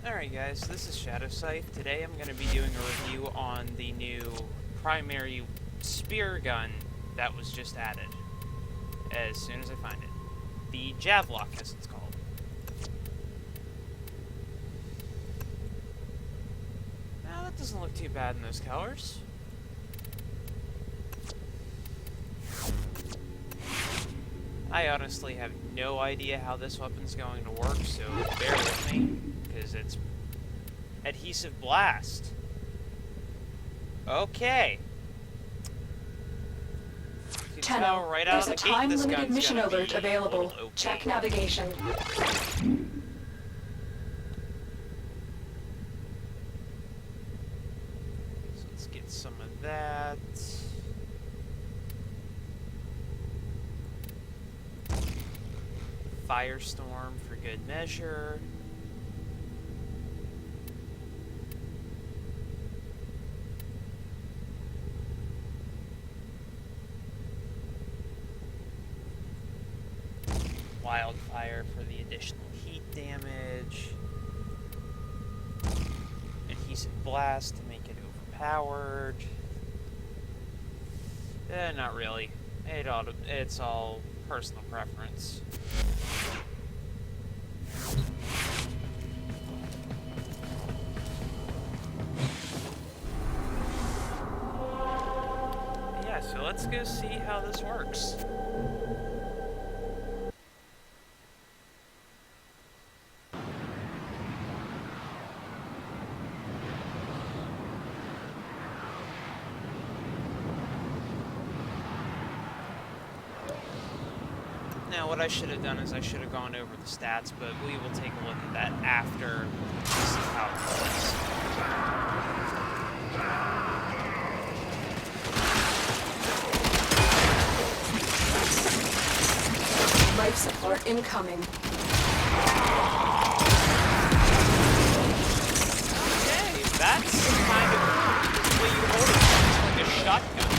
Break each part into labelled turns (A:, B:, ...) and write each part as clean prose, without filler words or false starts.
A: Alright guys, this is Shadow Scythe. Today I'm going to be doing a review on the new primary spear gun that was just added. As soon as I find it. The Javlok, as it's called. Now that doesn't look too bad in those colors. I honestly have no idea how this weapon's going to work, so bear with me, because it's adhesive blast. Okay. You can tell right out of the gate this gun's
B: time-limited mission alert available.
A: okay.
B: Check navigation.
A: So let's get some of that. Firestorm for good measure. Wildfire for the additional heat damage. Adhesive blast to make it overpowered. Not really. It's all personal preference. Yeah, so let's go see how this works. Now, what I should have done is I should have gone over the stats, but we will take a look at that after we see how it
B: Life support incoming.
A: Okay, that's kind of the way you hold it. It's like a shotgun.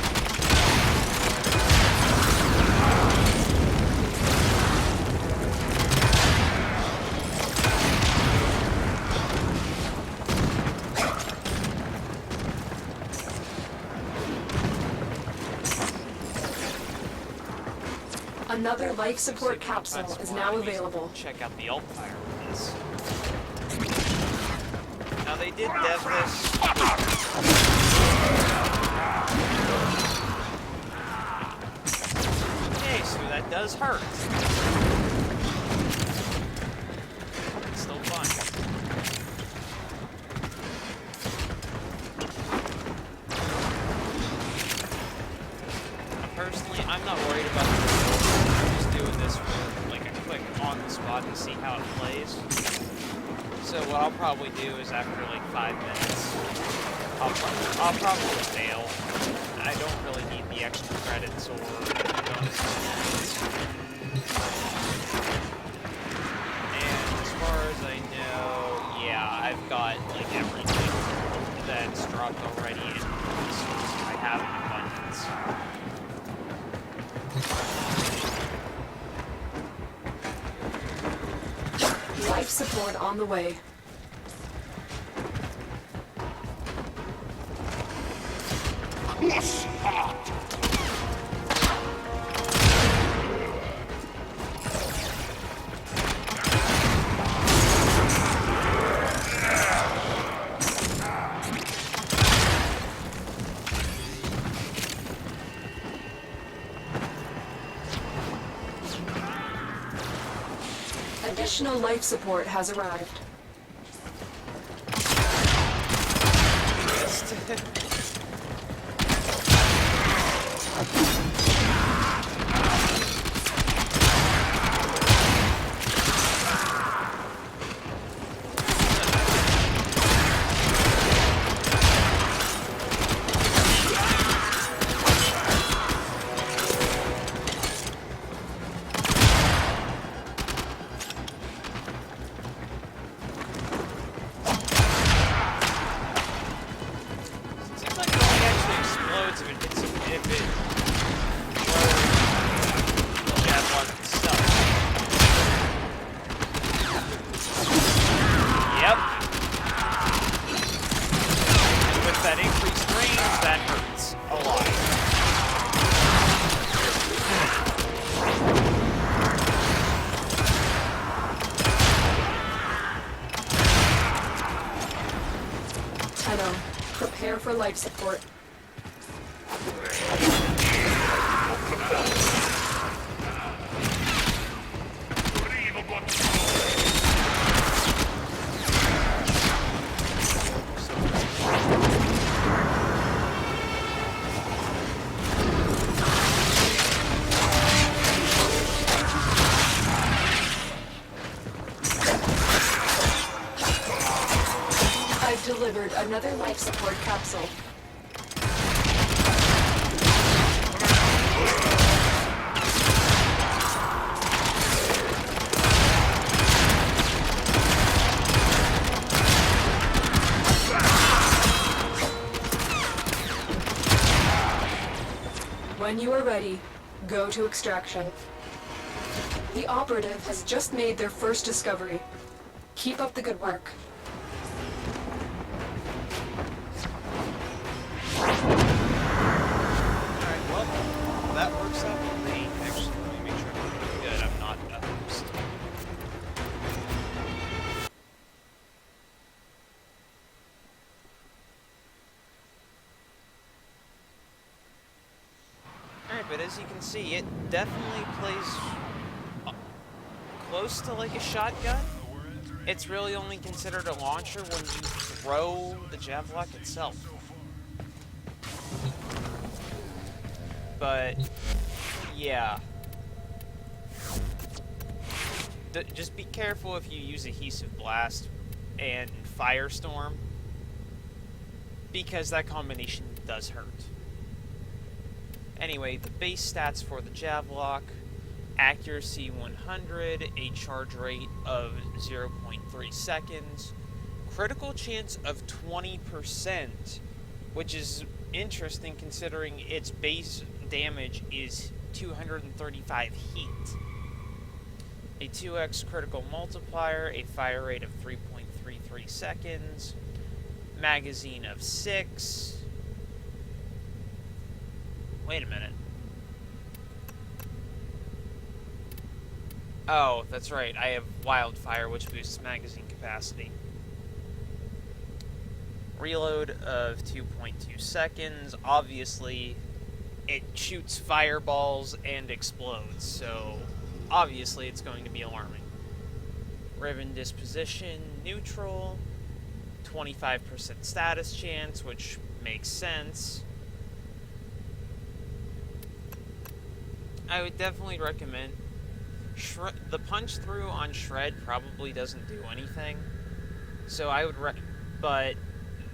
B: Another life support capsule is now available.
A: Check out the alt fire with this. Now they did dev this. Okay, so that does hurt. It's still fun. Personally, I'm not worried about the doing this for like a quick on the spot to see how it plays. So what I'll probably do is after like 5 minutes, I'll probably fail. I don't really need the extra credits or bonuses. And as far as I know, yeah, I've got like everything that's dropped already and resources I have in abundance.
B: Life support on the way. Additional life support has arrived.
A: Seems like it only actually explodes if it
B: for life support. I've delivered another life support capsule. When you are ready, go to extraction. The operative has just made their first discovery. Keep up the good work.
A: Alright, well, that works out for me. Actually, let me make sure I'm doing good. I'm not a host. Alright, but as you can see, it definitely plays close to like a shotgun. It's really only considered a launcher when you throw the Javlok itself. But, yeah. Just be careful if you use Adhesive Blast and Firestorm, because that combination does hurt. Anyway, the base stats for the Javlok: accuracy 100, a charge rate of 0.3 seconds, critical chance of 20%, which is interesting considering its base damage is 235 heat. A 2x critical multiplier, a fire rate of 3.33 seconds, magazine of 6. Wait a minute. Oh, that's right, I have Wildfire, which boosts magazine capacity. Reload of 2.2 seconds. Obviously, it shoots fireballs and explodes, so obviously it's going to be alarming. Riven disposition, neutral. 25% status chance, which makes sense. I would definitely recommend... the punch through on Shred probably doesn't do anything, so I would but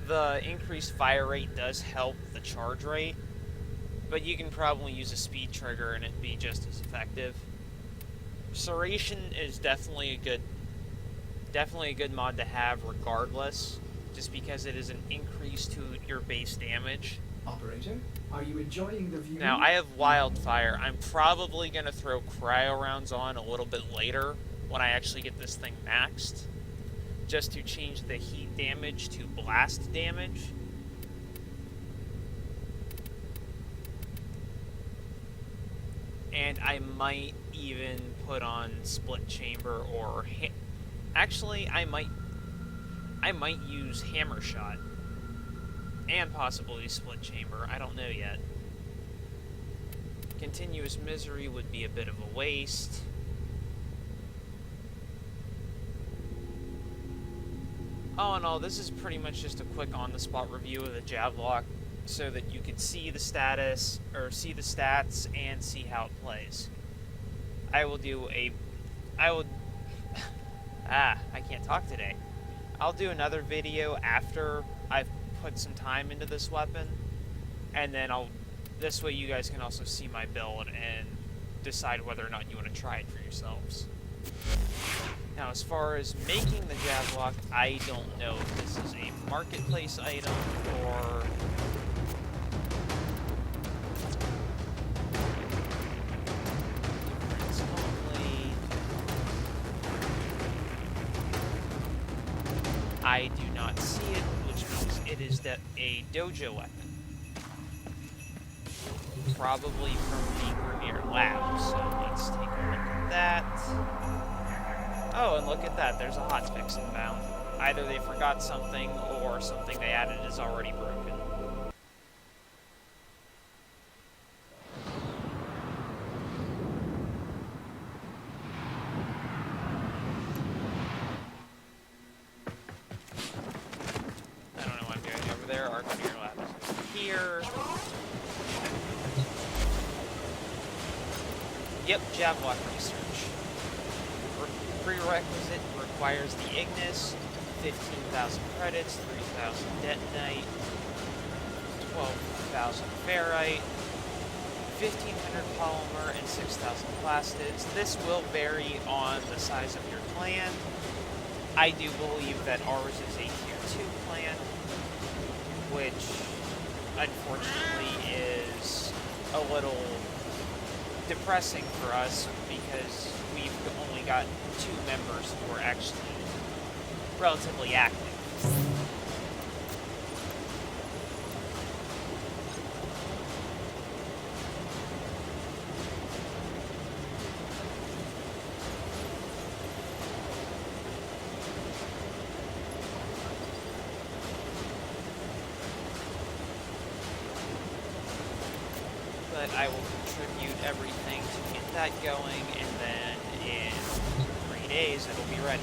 A: the increased fire rate does help the charge rate, but you can probably use a speed trigger and it'd be just as effective. Serration is definitely a good mod to have regardless, just because it is an increase to your base damage.
C: Operator, are you enjoying the view?
A: Now, I have Wildfire. I'm probably going to throw cryo rounds on a little bit later when I actually get this thing maxed, just to change the heat damage to blast damage. And I might even put on split chamber or... actually, I might use hammer shot. And possibly split chamber. I don't know yet. Continuous misery would be a bit of a waste. All in all, this is pretty much just a quick on-the-spot review of the Javlok, so that you could see the status, or see the stats, and see how it plays. I can't talk today. I'll do another video after I've put some time into this weapon, and then this way you guys can also see my build and decide whether or not you want to try it for yourselves. Now, as far as making the Javlok, I don't know if this is a marketplace item or... I do not see it, which means it is a dojo weapon. Probably from the Premier Lab, so let's take a look at that. Oh, and look at that, there's a hotfix inbound. Either they forgot something, or something they added is already broken. here. Yep, Javlok research. Prerequisite requires the Ignis, 15,000 credits, 3,000 detonite, 12,000 ferrite, 1,500 polymer, and 6,000 plastids. This will vary on the size of your clan. I do believe that ours is a tier 2 clan, which unfortunately is a little depressing for us because we've only got 2 members who are actually relatively active. But I will contribute everything to get that going, and then in 3 days it'll be ready.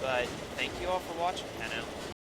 A: But thank you all for watching, Hanno.